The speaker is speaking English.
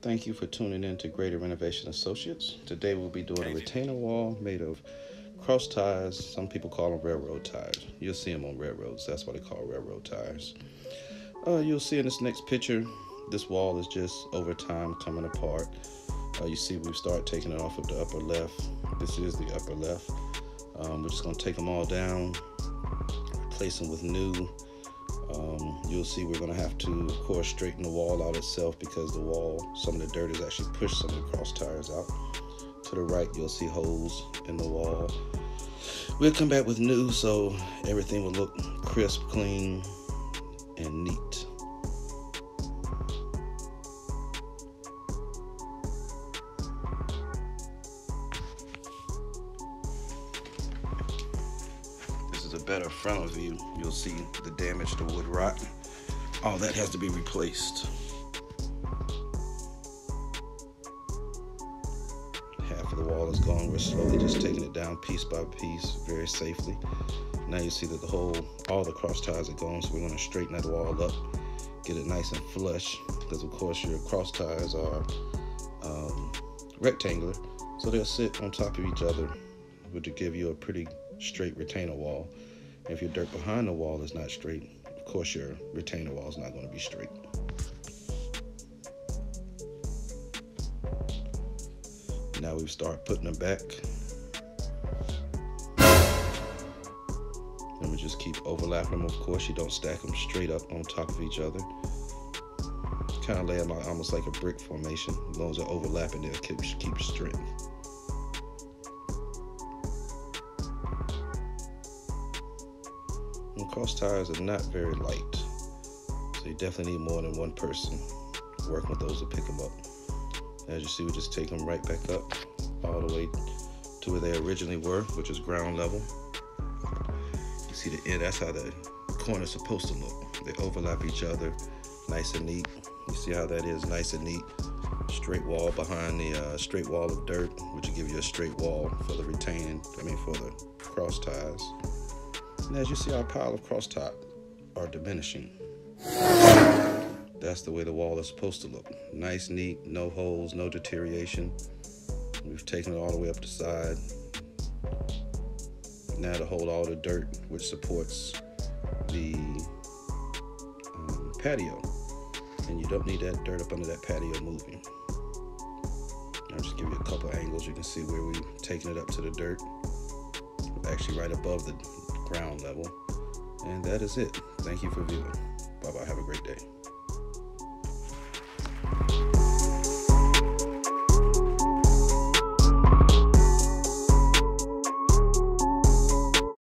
Thank you for tuning in to Greater Renovation Associates. Today we'll be doing a retainer wall made of cross ties. Some people call them railroad ties. You'll see them on railroads. That's what they call railroad ties. You'll see in this next picture, this wall is just over time coming apart. You see we've started taking it off of the upper left. This is the upper left. We're just going to take them all down, replace them with new. You'll see we're going to have to, of course, straighten the wall out itself because the wall, some of the dirt has actually pushed some of the cross tires out. To the right, you'll see holes in the wall. We'll come back with new so everything will look crisp, clean, and neat. This is a better frontal view. You'll see the damage to wood rot. All that has to be replaced. Half of the wall is gone. We're slowly just taking it down piece by piece, very safely. Now you see that all the cross ties are gone, so we're going to straighten that wall up, get it nice and flush, because of course your cross ties are rectangular, so they'll sit on top of each other, which will give you a pretty straight retainer wall. And if your dirt behind the wall is not straight, of course your retainer wall is not going to be straight. Now we start putting them back. And we just keep overlapping them. Of course, you don't stack them straight up on top of each other. Kind of lay them out almost like a brick formation. As long as they're overlapping, they'll keep strength. And cross tires are not very light, so you definitely need more than one person working with those to pick them up. As you see, we just take them right back up all the way to where they originally were, which is ground level. You see the end, that's how the corner's supposed to look. They overlap each other, nice and neat. You see how that is, nice and neat. Straight wall behind the straight wall of dirt, which will give you a straight wall for the for the cross ties. And as you see, our pile of cross ties are diminishing. That's the way the wall is supposed to look. Nice, neat, no holes, no deterioration. We've taken it all the way up the side. Now to hold all the dirt, which supports the patio. And you don't need that dirt up under that patio moving. I'll just give you a couple angles. You can see where we've taken it up to the dirt. Actually right above the ground level. And that is it. Thank you for viewing. Bye-bye. Have a great day.